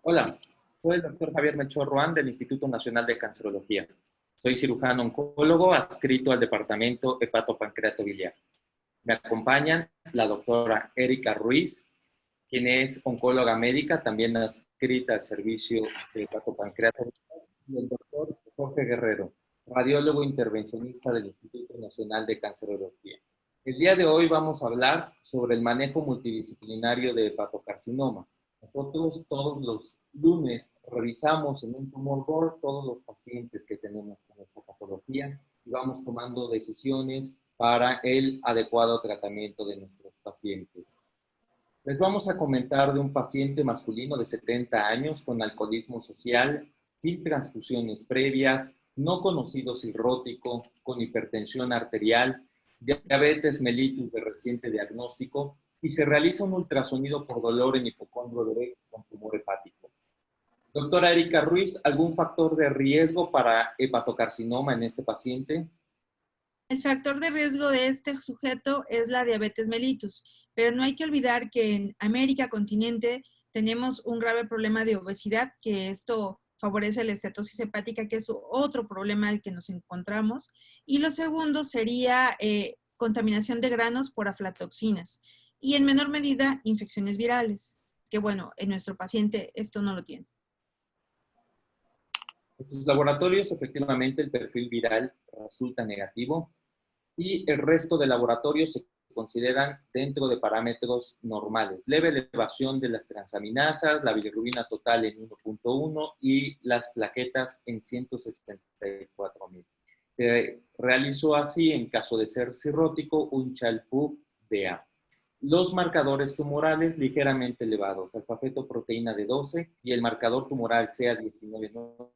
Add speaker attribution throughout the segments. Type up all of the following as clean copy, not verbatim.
Speaker 1: Hola, soy el doctor Javier Melchor Ruán del Instituto Nacional de Cancerología. Soy cirujano oncólogo adscrito al Departamento Hepatopancreato-Biliar. Me acompañan la doctora Erika Ruiz, quien es oncóloga médica, también adscrita al servicio de hepatopancreato-biliar, y el doctor Jorge Guerrero, radiólogo intervencionista del Instituto Nacional de Cancerología. El día de hoy vamos a hablar sobre el manejo multidisciplinario de hepatocarcinoma. Nosotros todos los lunes revisamos en un tumor board todos los pacientes que tenemos con esta patología y vamos tomando decisiones para el adecuado tratamiento de nuestros pacientes. Les vamos a comentar de un paciente masculino de 70 años con alcoholismo social, sin transfusiones previas, no conocido cirrótico, con hipertensión arterial, diabetes mellitus de reciente diagnóstico, y se realiza un ultrasonido por dolor en hipocondrio derecho con tumor hepático. Doctora Erika Ruiz, ¿algún factor de riesgo para hepatocarcinoma en este paciente?
Speaker 2: El factor de riesgo de este sujeto es la diabetes mellitus, pero no hay que olvidar que en América continente tenemos un grave problema de obesidad, que esto favorece la estatosis hepática, que es otro problema al que nos encontramos. Y lo segundo sería contaminación de granos por aflatoxinas y en menor medida infecciones virales, que bueno, en nuestro paciente esto no lo tiene.
Speaker 1: En sus laboratorios, efectivamente, el perfil viral resulta negativo y el resto de laboratorios se consideran dentro de parámetros normales. Leve elevación de las transaminasas, la bilirrubina total en 1.1 y las plaquetas en 164.000. Se realizó así, en caso de ser cirrótico, un Child-Pugh-DA. Los marcadores tumorales ligeramente elevados, alfa-fetoproteína de 12 y el marcador tumoral CA19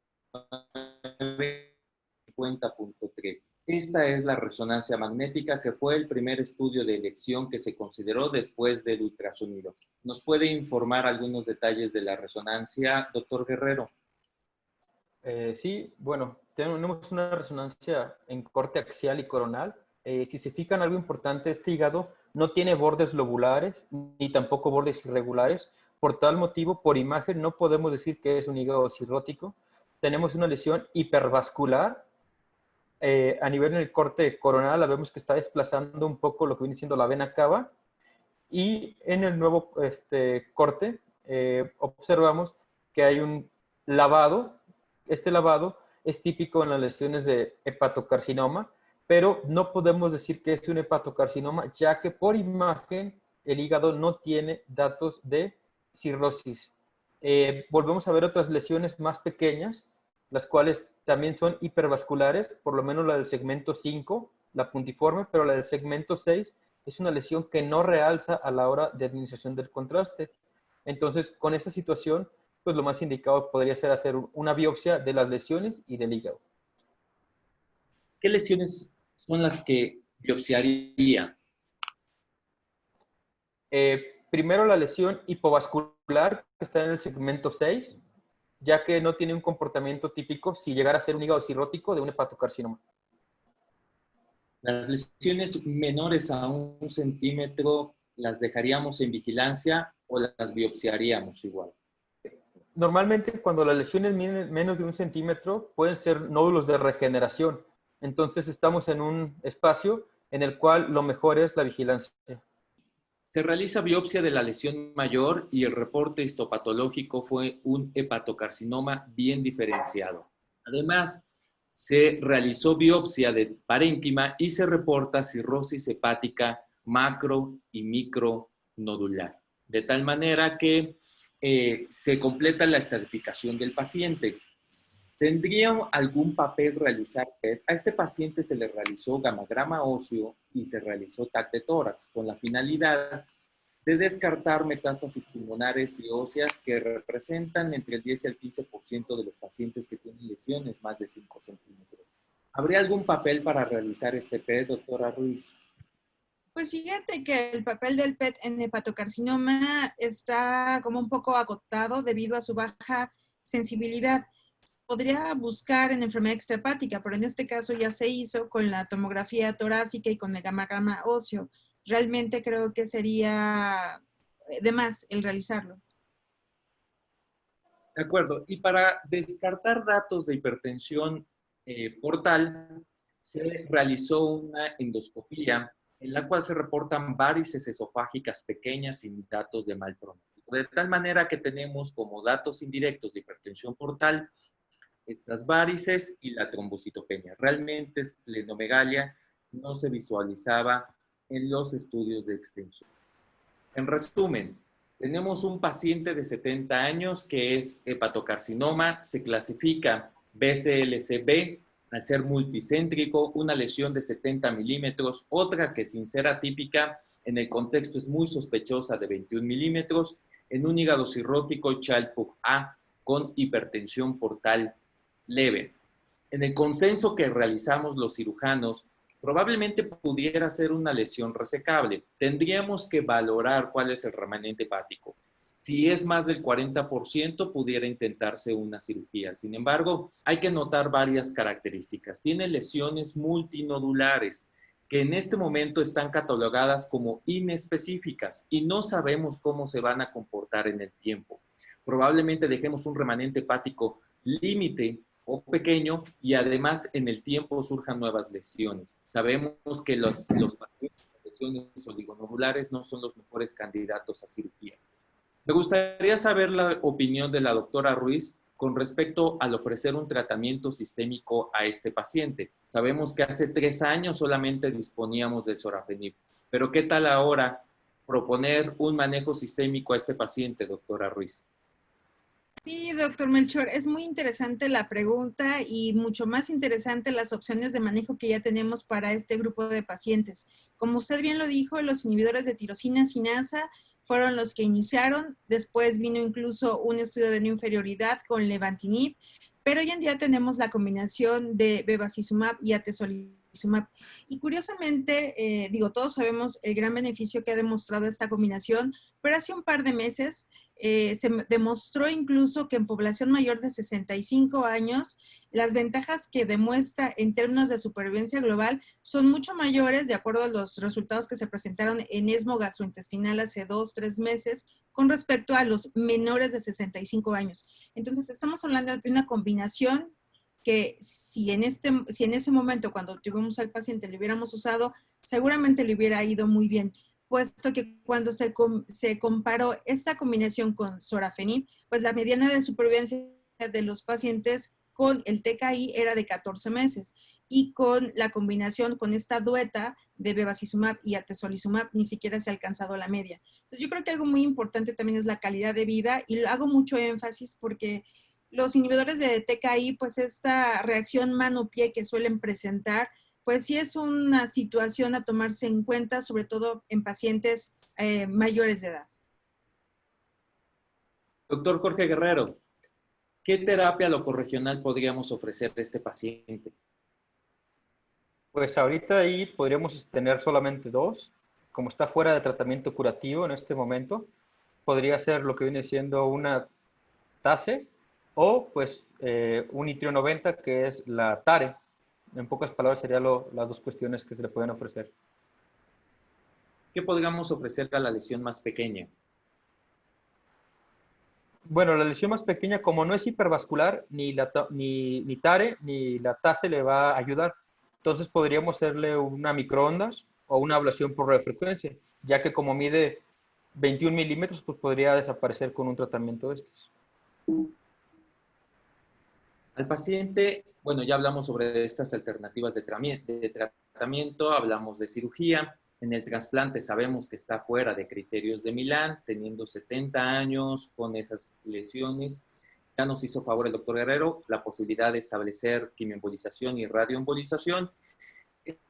Speaker 1: 50.3. Esta es la resonancia magnética, que fue el primer estudio de elección que se consideró después del ultrasonido. ¿Nos puede informar algunos detalles de la resonancia, doctor Guerrero?
Speaker 3: Sí, bueno, tenemos una resonancia en corte axial y coronal. Si se fijan, algo importante, este hígado no tiene bordes lobulares ni tampoco bordes irregulares. Por tal motivo, por imagen, no podemos decir que es un hígado cirrótico. Tenemos una lesión hipervascular. A nivel del corte coronal, la vemos que está desplazando un poco lo que viene siendo la vena cava. Y en el nuevo corte, observamos que hay un lavado. Este lavado es típico en las lesiones de hepatocarcinoma, pero no podemos decir que es un hepatocarcinoma, ya que por imagen el hígado no tiene datos de cirrosis. Volvemos a ver otras lesiones más pequeñas, las cuales también son hipervasculares, por lo menos la del segmento 5, la puntiforme, pero la del segmento 6 es una lesión que no realza a la hora de administración del contraste. Entonces, con esta situación, pues lo más indicado podría ser hacer una biopsia de las lesiones y del hígado.
Speaker 1: ¿Qué lesiones son las que biopsiaría?
Speaker 3: Primero la lesión hipovascular, que está en el segmento 6, ya que no tiene un comportamiento típico si llegara a ser un hígado cirrótico de un hepatocarcinoma.
Speaker 1: Las lesiones menores a 1 centímetro, ¿las dejaríamos en vigilancia o las biopsiaríamos igual?
Speaker 3: Normalmente, cuando las lesiones miden menos de 1 centímetro, pueden ser nódulos de regeneración. Entonces, estamos en un espacio en el cual lo mejor es la vigilancia.
Speaker 1: Se realiza biopsia de la lesión mayor y el reporte histopatológico fue un hepatocarcinoma bien diferenciado. Además, se realizó biopsia de parénquima y se reporta cirrosis hepática macro y micronodular. De tal manera que se completa la estratificación del paciente. ¿Tendría algún papel realizar PET? A este paciente se le realizó gamagrama óseo y se realizó TAC de tórax con la finalidad de descartar metástasis pulmonares y óseas que representan entre el 10 y el 15% de los pacientes que tienen lesiones más de 5 centímetros. ¿Habría algún papel para realizar este PET, doctora Ruiz?
Speaker 2: Pues fíjate que el papel del PET en hepatocarcinoma está como un poco acotado debido a su baja sensibilidad. Podría buscar en enfermedad extrahepática, pero en este caso ya se hizo con la tomografía torácica y con el gamagrama óseo. Realmente creo que sería de más el realizarlo.
Speaker 1: De acuerdo. Y para descartar datos de hipertensión portal, se realizó una endoscopía en la cual se reportan varices esofágicas pequeñas sin datos de mal pronóstico. De tal manera que tenemos como datos indirectos de hipertensión portal estas varices y la trombocitopenia. Realmente esplenomegalia no se visualizaba en los estudios de extensión. En resumen, tenemos un paciente de 70 años que es hepatocarcinoma, se clasifica BCLC-B al ser multicéntrico, una lesión de 70 milímetros, otra que sin ser atípica, en el contexto es muy sospechosa de 21 milímetros, en un hígado cirrótico Child-Pugh-A con hipertensión portal leve. En el consenso que realizamos los cirujanos, probablemente pudiera ser una lesión resecable. Tendríamos que valorar cuál es el remanente hepático. Si es más del 40%, pudiera intentarse una cirugía. Sin embargo, hay que notar varias características. Tiene lesiones multinodulares que en este momento están catalogadas como inespecíficas y no sabemos cómo se van a comportar en el tiempo. Probablemente dejemos un remanente hepático límite o pequeño y además en el tiempo surjan nuevas lesiones. Sabemos que los pacientes con lesiones oligonodulares no son los mejores candidatos a cirugía. Me gustaría saber la opinión de la doctora Ruiz con respecto al ofrecer un tratamiento sistémico a este paciente. Sabemos que hace 3 años solamente disponíamos del sorafenib, pero ¿qué tal ahora proponer un manejo sistémico a este paciente, doctora Ruiz?
Speaker 2: Sí, doctor Melchor, es muy interesante la pregunta y mucho más interesante las opciones de manejo que ya tenemos para este grupo de pacientes. Como usted bien lo dijo, los inhibidores de tirosina sinasa fueron los que iniciaron, después vino incluso un estudio de no inferioridad con levantinib, pero hoy en día tenemos la combinación de bevacizumab y atezolizumab. Y curiosamente, todos sabemos el gran beneficio que ha demostrado esta combinación, pero hace un par de meses se demostró incluso que en población mayor de 65 años, las ventajas que demuestra en términos de supervivencia global son mucho mayores, de acuerdo a los resultados que se presentaron en ESMO gastrointestinal hace 2-3 meses, con respecto a los menores de 65 años. Entonces, estamos hablando de una combinación que si en ese momento, cuando tuvimos al paciente, le hubiéramos usado, seguramente le hubiera ido muy bien, puesto que cuando se comparó esta combinación con sorafenib, pues la mediana de supervivencia de los pacientes con el TKI era de 14 meses y con la combinación con esta dueta de bevacizumab y atezolizumab ni siquiera se ha alcanzado la media. Entonces yo creo que algo muy importante también es la calidad de vida y hago mucho énfasis porque los inhibidores de TKI, pues esta reacción mano-pie que suelen presentar, pues sí es una situación a tomarse en cuenta, sobre todo en pacientes mayores de edad.
Speaker 1: Doctor Jorge Guerrero, ¿qué terapia locorregional podríamos ofrecer a este paciente?
Speaker 3: Pues ahorita ahí podríamos tener solamente dos. Como está fuera de tratamiento curativo en este momento, podría ser lo que viene siendo una TACE o pues un ITRIO 90 que es la TARE. En pocas palabras serían las dos cuestiones que se le pueden ofrecer.
Speaker 1: ¿Qué podríamos ofrecer a la lesión más pequeña?
Speaker 3: Bueno, la lesión más pequeña, como no es hipervascular, ni TARE ni la TACE le va a ayudar. Entonces podríamos hacerle una microondas o una ablación por radiofrecuencia, ya que como mide 21 milímetros, pues podría desaparecer con un tratamiento de estos.
Speaker 1: Al paciente, bueno, ya hablamos sobre estas alternativas de tratamiento, hablamos de cirugía. En el trasplante sabemos que está fuera de criterios de Milán, teniendo 70 años con esas lesiones. Ya nos hizo favor el doctor Guerrero la posibilidad de establecer quimioembolización y radioembolización.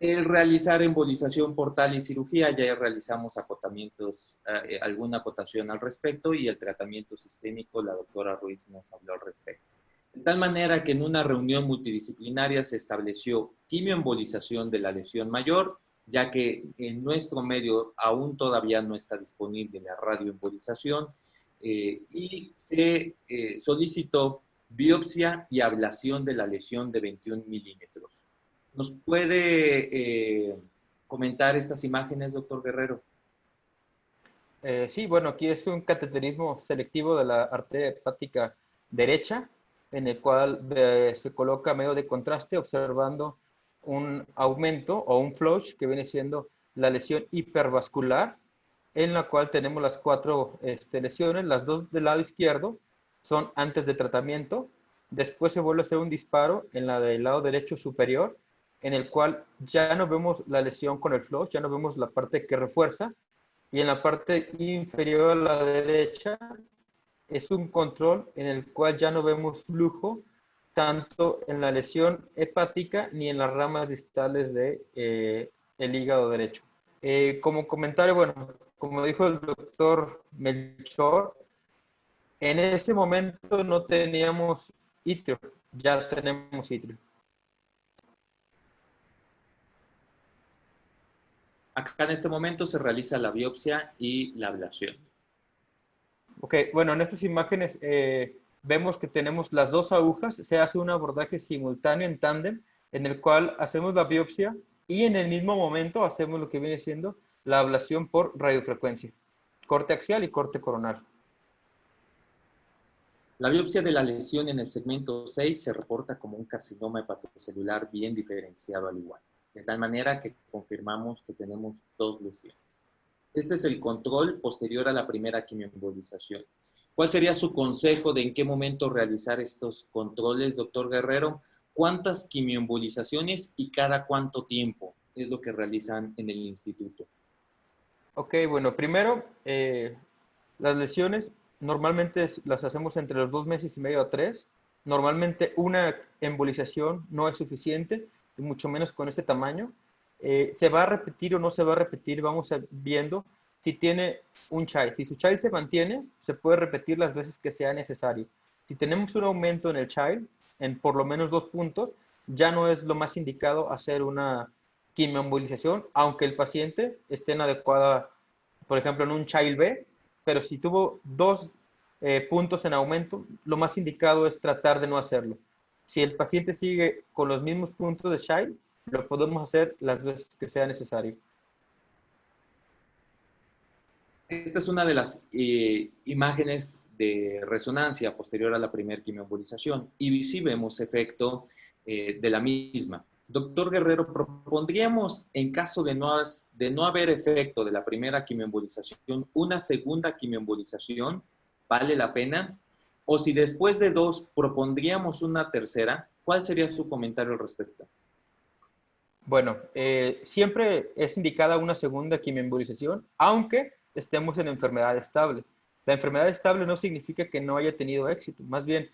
Speaker 1: El realizar embolización portal y cirugía, ya realizamos acotamientos, alguna acotación al respecto y el tratamiento sistémico, la doctora Ruiz nos habló al respecto. De tal manera que en una reunión multidisciplinaria se estableció quimioembolización de la lesión mayor, ya que en nuestro medio aún todavía no está disponible la radioembolización, y se solicitó biopsia y ablación de la lesión de 21 milímetros. ¿Nos puede comentar estas imágenes, doctor Guerrero?
Speaker 3: Sí, bueno, aquí es un cateterismo selectivo de la arteria hepática derecha, en el cual se coloca medio de contraste observando un aumento o un flush que viene siendo la lesión hipervascular, en la cual tenemos las 4 lesiones. Las 2 del lado izquierdo son antes de tratamiento. Después se vuelve a hacer un disparo en la del lado derecho superior, en el cual ya no vemos la lesión con el flush, ya no vemos la parte que refuerza. Y en la parte inferior a la derecha es un control en el cual ya no vemos flujo tanto en la lesión hepática ni en las ramas distales de, el hígado derecho. Como comentario, bueno, como dijo el doctor Melchor, en ese momento no teníamos itrio, ya tenemos itrio.
Speaker 1: Acá en este momento se realiza la biopsia y la ablación.
Speaker 3: Ok, bueno, en estas imágenes vemos que tenemos las 2 agujas, se hace un abordaje simultáneo en tándem, en el cual hacemos la biopsia y en el mismo momento hacemos lo que viene siendo la ablación por radiofrecuencia, corte axial y corte coronal.
Speaker 1: La biopsia de la lesión en el segmento 6 se reporta como un carcinoma hepatocelular bien diferenciado al igual, de tal manera que confirmamos que tenemos 2 lesiones. Este es el control posterior a la primera quimioembolización. ¿Cuál sería su consejo de en qué momento realizar estos controles, doctor Guerrero? ¿Cuántas quimioembolizaciones y cada cuánto tiempo es lo que realizan en el instituto?
Speaker 3: Ok, bueno, primero, las lesiones normalmente las hacemos entre los 2 meses y medio a 3. Normalmente una embolización no es suficiente, y mucho menos con este tamaño. ¿Se va a repetir o no se va a repetir? Vamos viendo si tiene un child. Si su child se mantiene, se puede repetir las veces que sea necesario. Si tenemos un aumento en el child, en por lo menos 2 puntos, ya no es lo más indicado hacer una quimioembolización, aunque el paciente esté en adecuada, por ejemplo, en un child B, pero si tuvo 2 puntos en aumento, lo más indicado es tratar de no hacerlo. Si el paciente sigue con los mismos puntos de child, lo podemos hacer las veces que sea necesario.
Speaker 1: Esta es una de las imágenes de resonancia posterior a la primera quimioembolización y sí vemos efecto de la misma. Doctor Guerrero, propondríamos en caso de no haber efecto de la primera quimioembolización, una segunda quimioembolización, ¿vale la pena? O si después de 2 propondríamos una tercera, ¿cuál sería su comentario al respecto?
Speaker 3: Bueno, siempre es indicada una segunda quimioembolización, aunque estemos en enfermedad estable. La enfermedad estable no significa que no haya tenido éxito, más bien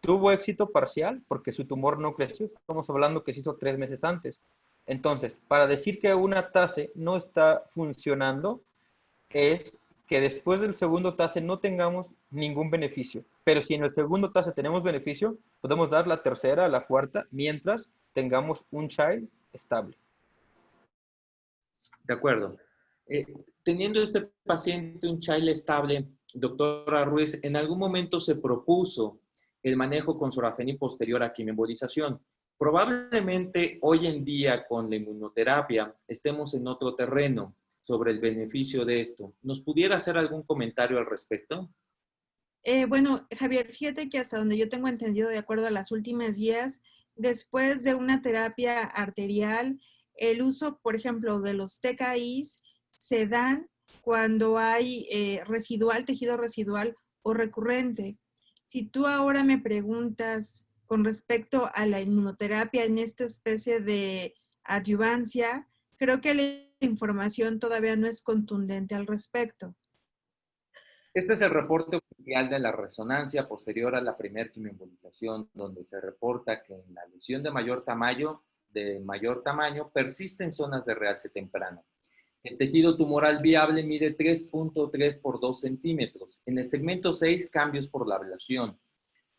Speaker 3: tuvo éxito parcial porque su tumor no creció. Estamos hablando que se hizo 3 meses antes. Entonces, para decir que una TASE no está funcionando, es que después del segundo TASE no tengamos ningún beneficio. Pero si en el segundo TASE tenemos beneficio, podemos dar la tercera, la cuarta, mientras tengamos un child estable.
Speaker 1: De acuerdo. Teniendo este paciente un child estable, doctora Ruiz, ¿en algún momento se propuso el manejo con sorafenib posterior a quimioembolización? Probablemente hoy en día con la inmunoterapia estemos en otro terreno sobre el beneficio de esto. ¿Nos pudiera hacer algún comentario al respecto?
Speaker 2: Bueno, Javier, fíjate que hasta donde yo tengo entendido, de acuerdo a las últimas guías, después de una terapia arterial, el uso, por ejemplo, de los TKIs se dan cuando hay tejido residual o recurrente. Si tú ahora me preguntas con respecto a la inmunoterapia en esta especie de adyuvancia, creo que la información todavía no es contundente al respecto.
Speaker 1: Este es el reporte oficial de la resonancia posterior a la primera quimioembolización, donde se reporta que en la lesión de mayor tamaño persiste en zonas de realce temprano. El tejido tumoral viable mide 3.3 por 2 centímetros. En el segmento 6, cambios por la ablación.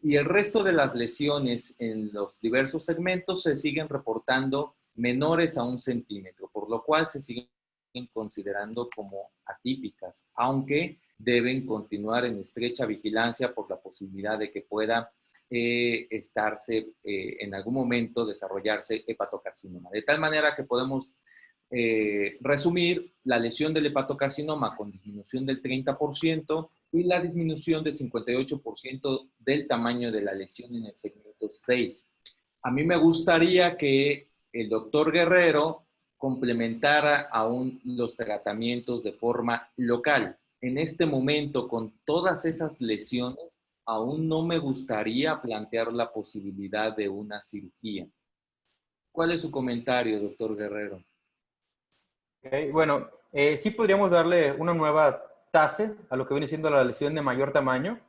Speaker 1: Y el resto de las lesiones en los diversos segmentos se siguen reportando menores a 1 centímetro, por lo cual se siguen considerando como atípicas, aunque deben continuar en estrecha vigilancia por la posibilidad de que pueda en algún momento desarrollarse hepatocarcinoma. De tal manera que podemos resumir la lesión del hepatocarcinoma con disminución del 30%, y la disminución de 58% del tamaño de la lesión en el segmento 6. A mí me gustaría que el doctor Guerrero complementara aún los tratamientos de forma local. En este momento, con todas esas lesiones, aún no me gustaría plantear la posibilidad de una cirugía. ¿Cuál es su comentario, doctor Guerrero?
Speaker 3: Okay, bueno, sí podríamos darle una nueva tasa a lo que viene siendo la lesión de mayor tamaño.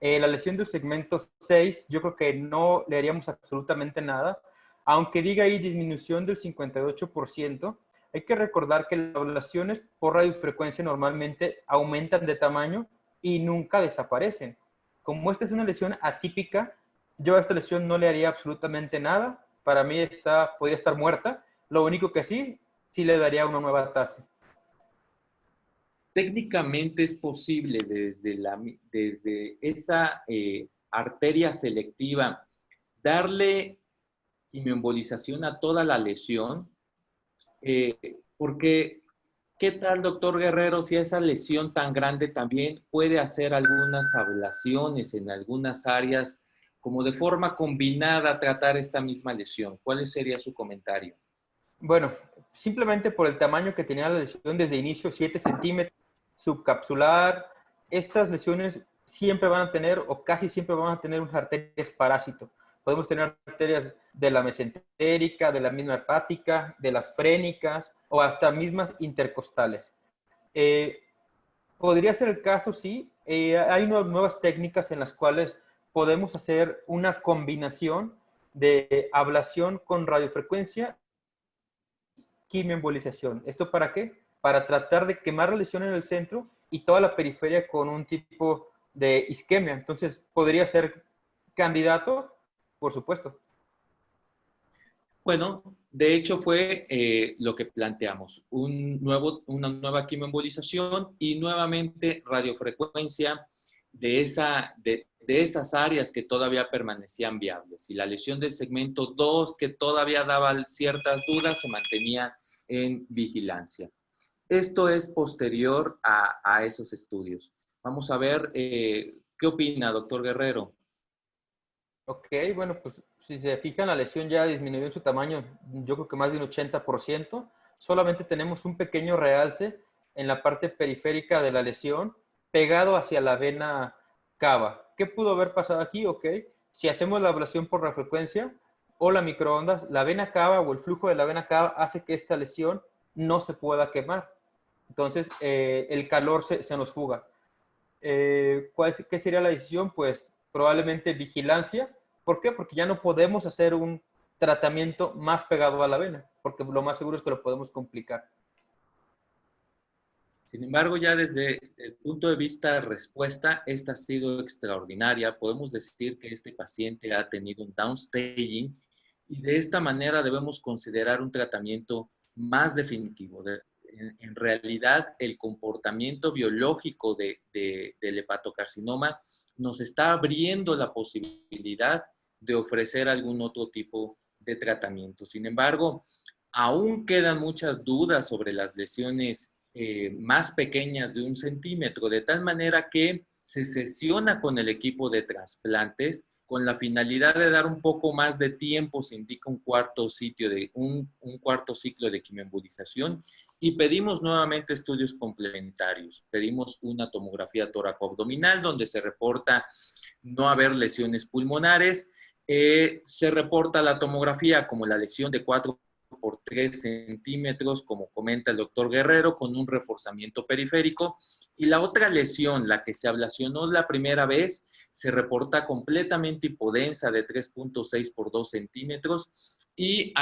Speaker 3: La lesión del segmento 6, yo creo que no le haríamos absolutamente nada. Aunque diga ahí disminución del 58%, hay que recordar que las ablaciones por radiofrecuencia normalmente aumentan de tamaño y nunca desaparecen. Como esta es una lesión atípica, yo a esta lesión no le haría absolutamente nada. Para mí podría estar muerta. Lo único que sí le daría una nueva tasa.
Speaker 1: Técnicamente es posible desde esa arteria selectiva darle quimioembolización a toda la lesión, porque ¿qué tal, doctor Guerrero, si esa lesión tan grande también puede hacer algunas ablaciones en algunas áreas, como de forma combinada tratar esta misma lesión? ¿Cuál sería su comentario?
Speaker 3: Bueno, simplemente por el tamaño que tenía la lesión desde inicio, 7 centímetros, subcapsular, estas lesiones siempre van a tener o casi siempre van a tener unas arterias parásito. Podemos tener arterias de la mesentérica, de la misma hepática, de las frénicas o hasta mismas intercostales. Podría ser el caso, sí. Hay nuevas técnicas en las cuales podemos hacer una combinación de ablación con radiofrecuencia, quimioembolización. ¿Esto para qué? Para tratar de quemar la lesión en el centro y toda la periferia con un tipo de isquemia. Entonces, ¿podría ser candidato? Por supuesto.
Speaker 1: Bueno, de hecho fue lo que planteamos, una nueva quimioembolización y nuevamente radiofrecuencia de esas áreas que todavía permanecían viables. Y la lesión del segmento 2, que todavía daba ciertas dudas, se mantenía en vigilancia. Esto es posterior a esos estudios. Vamos a ver qué opina, doctor Guerrero.
Speaker 3: Ok, bueno, pues si se fijan, la lesión ya disminuyó en su tamaño, yo creo que más de un 80%. Solamente tenemos un pequeño realce en la parte periférica de la lesión, pegado hacia la vena cava. ¿Qué pudo haber pasado aquí? Ok, si hacemos la ablación por refrecuencia o la microondas, la vena cava o el flujo de la vena cava hace que esta lesión no se pueda quemar. Entonces, el calor se nos fuga. ¿Qué sería la decisión? Pues probablemente vigilancia. ¿Por qué? Porque ya no podemos hacer un tratamiento más pegado a la vena, porque lo más seguro es que lo podemos complicar.
Speaker 1: Sin embargo, ya desde el punto de vista de respuesta, esta ha sido extraordinaria. Podemos decir que este paciente ha tenido un downstaging y de esta manera debemos considerar un tratamiento más definitivo. En realidad, el comportamiento biológico del hepatocarcinoma nos está abriendo la posibilidad de ofrecer algún otro tipo de tratamiento. Sin embargo, aún quedan muchas dudas sobre las lesiones más pequeñas de 1 centímetro, de tal manera que se sesiona con el equipo de trasplantes con la finalidad de dar un poco más de tiempo, se indica un cuarto ciclo de quimioembolización y pedimos nuevamente estudios complementarios. Pedimos una tomografía tóraco-abdominal donde se reporta no haber lesiones pulmonares, se reporta la tomografía como la lesión de 4 por 3 centímetros, como comenta el doctor Guerrero, con un reforzamiento periférico. Y la otra lesión, la que se ablacionó la primera vez, se reporta completamente hipodensa de 3.6 por 2 centímetros. Y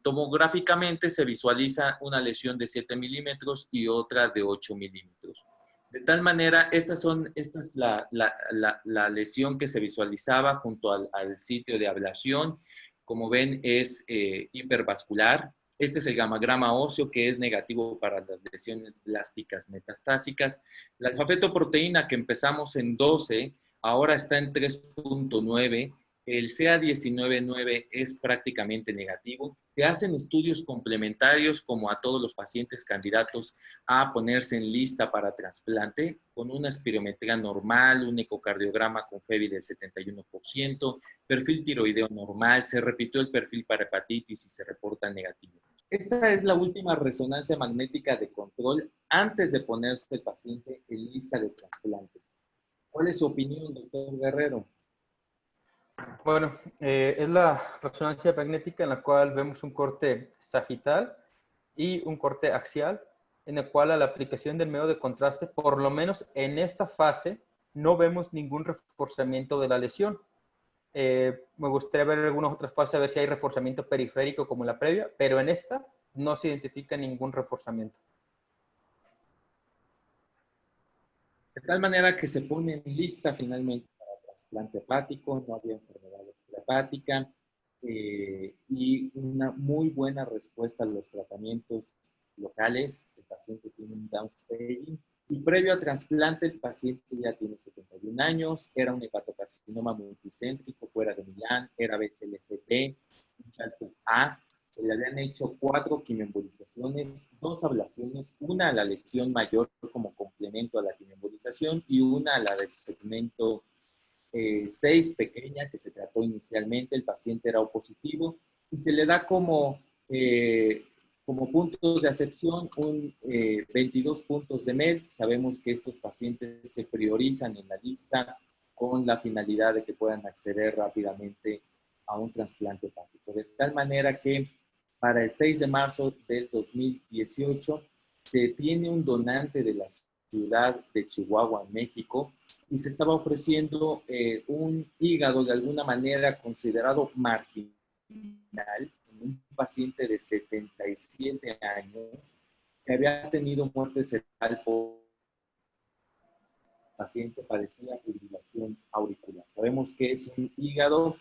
Speaker 1: tomográficamente se visualiza una lesión de 7 milímetros y otra de 8 milímetros. De tal manera, esta es la lesión que se visualizaba junto al sitio de ablación. Como ven, es hipervascular. Este es el gamagrama óseo, que es negativo para las lesiones blásticas metastásicas. La alfa-fetoproteína, que empezamos en 12, ahora está en 3.9, el CA19-9 es prácticamente negativo. Se hacen estudios complementarios como a todos los pacientes candidatos a ponerse en lista para trasplante con una espirometría normal, un ecocardiograma con FEBI del 71%, perfil tiroideo normal, se repitió el perfil para hepatitis y se reporta negativo. Esta es la última resonancia magnética de control antes de ponerse el paciente en lista de trasplante. ¿Cuál es su opinión, doctor Guerrero?
Speaker 3: Bueno, es la resonancia magnética en la cual vemos un corte sagital y un corte axial, en el cual a la aplicación del medio de contraste, por lo menos en esta fase, no vemos ningún reforzamiento de la lesión. Me gustaría ver algunas otras fases, a ver si hay reforzamiento periférico como en la previa, pero en esta no se identifica ningún reforzamiento.
Speaker 1: De tal manera que se pone en lista finalmente para trasplante hepático, no había enfermedad extrahepática y una muy buena respuesta a los tratamientos locales. El paciente tiene un downstaging y previo a trasplante el paciente ya tiene 71 años, era un hepatocarcinoma multicéntrico fuera de Milán, era BCLC-B, un Child-Type A. Se le habían hecho 4 quimioembolizaciones, 2 ablaciones, una a la lesión mayor como complemento a la quimioembolización y una a la del segmento 6 pequeña que se trató inicialmente. El paciente era O positivo y se le da como puntos de acepción 22 puntos de MED. Sabemos que estos pacientes se priorizan en la lista con la finalidad de que puedan acceder rápidamente a un trasplante hepático. De tal manera que para el 6 de marzo del 2018 se tiene un donante de la ciudad de Chihuahua, México, y se estaba ofreciendo un hígado de alguna manera considerado marginal, un paciente de 77 años que había tenido muerte cerebral por paciente padecía fibrilación auricular. Sabemos que es un hígado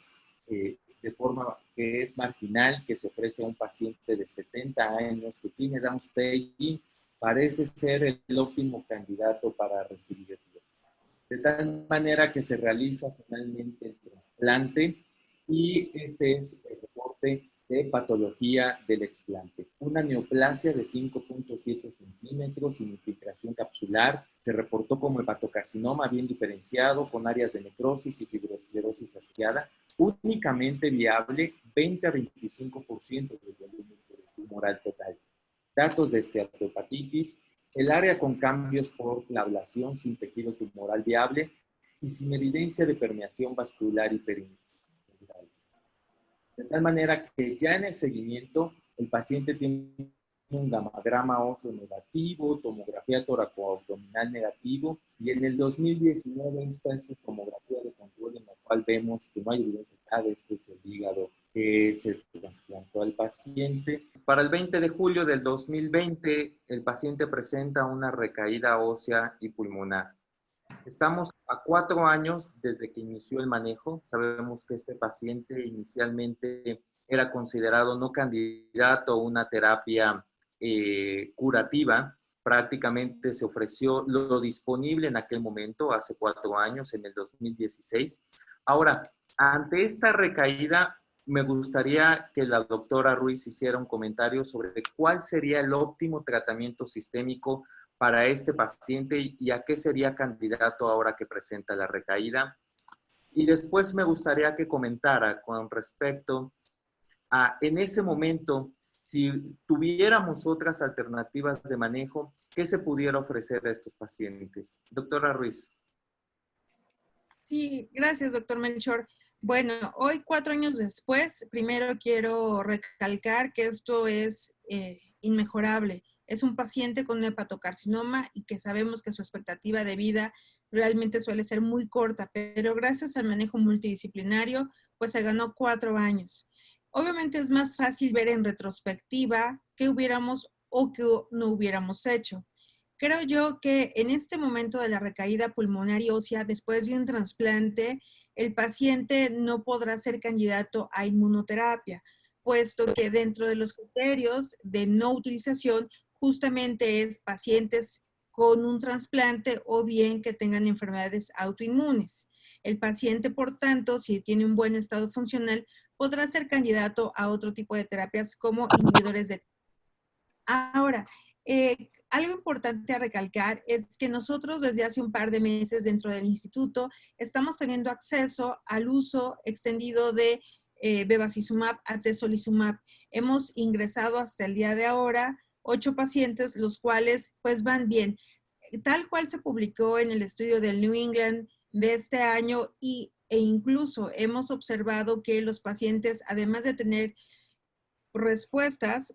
Speaker 1: de forma que es marginal, que se ofrece a un paciente de 70 años que tiene downstaging, parece ser el óptimo candidato para recibirlo. De tal manera que se realiza finalmente el trasplante y este es el reporte de patología del explante. Una neoplasia de 5.7 centímetros sin infiltración capsular. Se reportó como hepatocarcinoma bien diferenciado con áreas de necrosis y fibroesclerosis asociada. Únicamente viable 20 a 25% del volumen tumoral total. Datos de esteatohepatitis. El área con cambios por la ablación sin tejido tumoral viable y sin evidencia de permeación vascular y perineal. De tal manera que ya en el seguimiento el paciente tiene un gamagrama óseo negativo, tomografía toracoabdominal negativo y en el 2019 está en su tomografía de control en la cual vemos que no hay evidencia de este es el hígado que se trasplantó al paciente. Para el 20 de julio del 2020 el paciente presenta una recaída ósea y pulmonar. Estamos a 4 años desde que inició el manejo. Sabemos que este paciente inicialmente era considerado no candidato a una terapia curativa. Prácticamente se ofreció lo disponible en aquel momento, hace 4 años, en el 2016. Ahora, ante esta recaída, me gustaría que la doctora Ruiz hiciera un comentario sobre cuál sería el óptimo tratamiento sistémico para este paciente y a qué sería candidato ahora que presenta la recaída. Y después me gustaría que comentara con respecto a, en ese momento, si tuviéramos otras alternativas de manejo, ¿qué se pudiera ofrecer a estos pacientes? Doctora Ruiz.
Speaker 2: Sí, gracias, doctor Melchor. Bueno, hoy 4 años después, primero quiero recalcar que esto es inmejorable. Es un paciente con un hepatocarcinoma y que sabemos que su expectativa de vida realmente suele ser muy corta, pero gracias al manejo multidisciplinario, pues se ganó 4 años. Obviamente es más fácil ver en retrospectiva qué hubiéramos o qué no hubiéramos hecho. Creo yo que en este momento de la recaída pulmonar y ósea, después de un trasplante, el paciente no podrá ser candidato a inmunoterapia, puesto que dentro de los criterios de no utilización justamente es pacientes con un trasplante o bien que tengan enfermedades autoinmunes. El paciente, por tanto, si tiene un buen estado funcional, podrá ser candidato a otro tipo de terapias como inhibidores de... Ahora, algo importante a recalcar es que nosotros desde hace un par de meses dentro del instituto estamos teniendo acceso al uso extendido de bevacizumab, atezolizumab. Hemos ingresado hasta el día de ahora 8 pacientes, los cuales pues van bien. Tal cual se publicó en el estudio del New England de este año e incluso hemos observado que los pacientes, además de tener respuestas,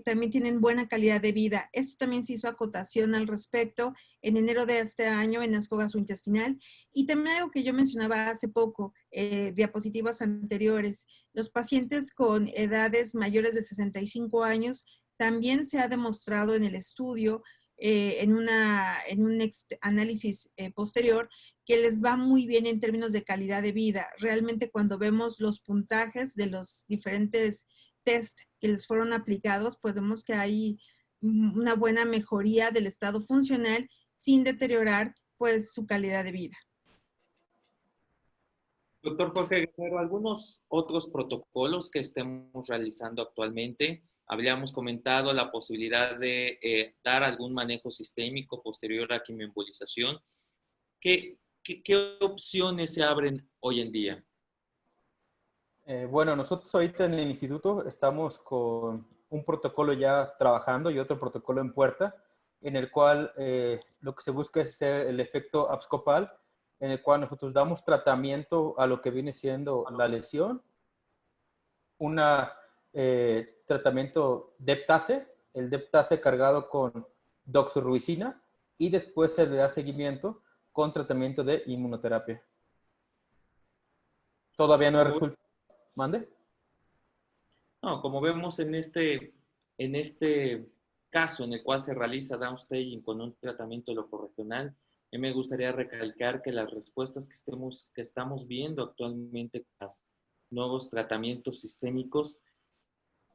Speaker 2: también tienen buena calidad de vida. Esto también se hizo acotación al respecto en enero de este año en ASCO Gastrointestinal. Y también algo que yo mencionaba hace poco, diapositivas anteriores, los pacientes con edades mayores de 65 años, también se ha demostrado en el estudio, en un análisis posterior, que les va muy bien en términos de calidad de vida. Realmente cuando vemos los puntajes de los diferentes test que les fueron aplicados, pues vemos que hay una buena mejoría del estado funcional sin deteriorar pues su calidad de vida.
Speaker 1: Doctor Jorge Guerrero, algunos otros protocolos que estemos realizando actualmente. Habíamos comentado la posibilidad de dar algún manejo sistémico posterior a quimioembolización. ¿Qué opciones se abren hoy en día?
Speaker 3: Bueno, nosotros ahorita en el instituto estamos con un protocolo ya trabajando y otro protocolo en puerta, en el cual lo que se busca es hacer el efecto abscopal, en el cual nosotros damos tratamiento a lo que viene siendo la lesión, un tratamiento Deptase, el Deptase cargado con doxorubicina, y después se le da seguimiento con tratamiento de inmunoterapia. Todavía no hay resultado. ¿Mande?
Speaker 1: No, como vemos en este caso en el cual se realiza downstaging con un tratamiento locorregional, a mí me gustaría recalcar que las respuestas que estamos viendo actualmente con los nuevos tratamientos sistémicos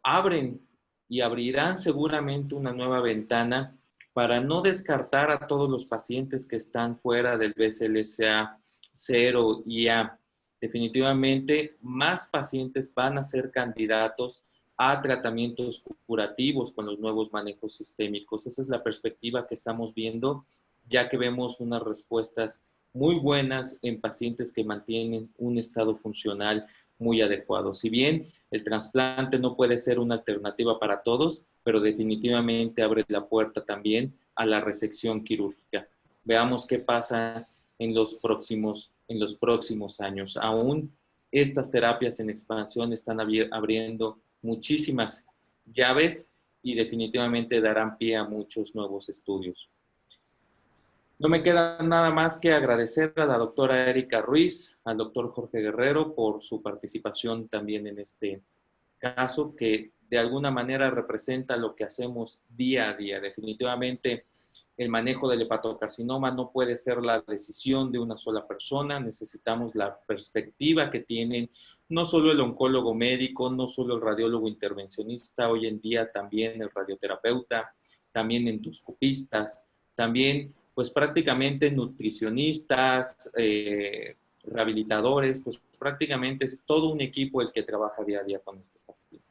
Speaker 1: abren y abrirán seguramente una nueva ventana para no descartar a todos los pacientes que están fuera del BCLCA 0 y A. Definitivamente, más pacientes van a ser candidatos a tratamientos curativos con los nuevos manejos sistémicos. Esa es la perspectiva que estamos viendo, ya que vemos unas respuestas muy buenas en pacientes que mantienen un estado funcional muy adecuado. Si bien el trasplante no puede ser una alternativa para todos, pero definitivamente abre la puerta también a la resección quirúrgica. Veamos qué pasa en los próximos años. Aún estas terapias en expansión están abriendo muchísimas llaves y definitivamente darán pie a muchos nuevos estudios. No me queda nada más que agradecer a la doctora Erika Ruiz, al doctor Jorge Guerrero por su participación también en este caso, que de alguna manera representa lo que hacemos día a día. Definitivamente el manejo del hepatocarcinoma no puede ser la decisión de una sola persona. Necesitamos la perspectiva que tienen no solo el oncólogo médico, no solo el radiólogo intervencionista, hoy en día también el radioterapeuta, también endoscopistas, también pues prácticamente nutricionistas, rehabilitadores, pues prácticamente es todo un equipo el que trabaja día a día con estos pacientes.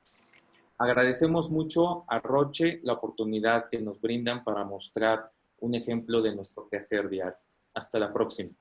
Speaker 1: Agradecemos mucho a Roche la oportunidad que nos brindan para mostrar un ejemplo de nuestro quehacer diario. Hasta la próxima.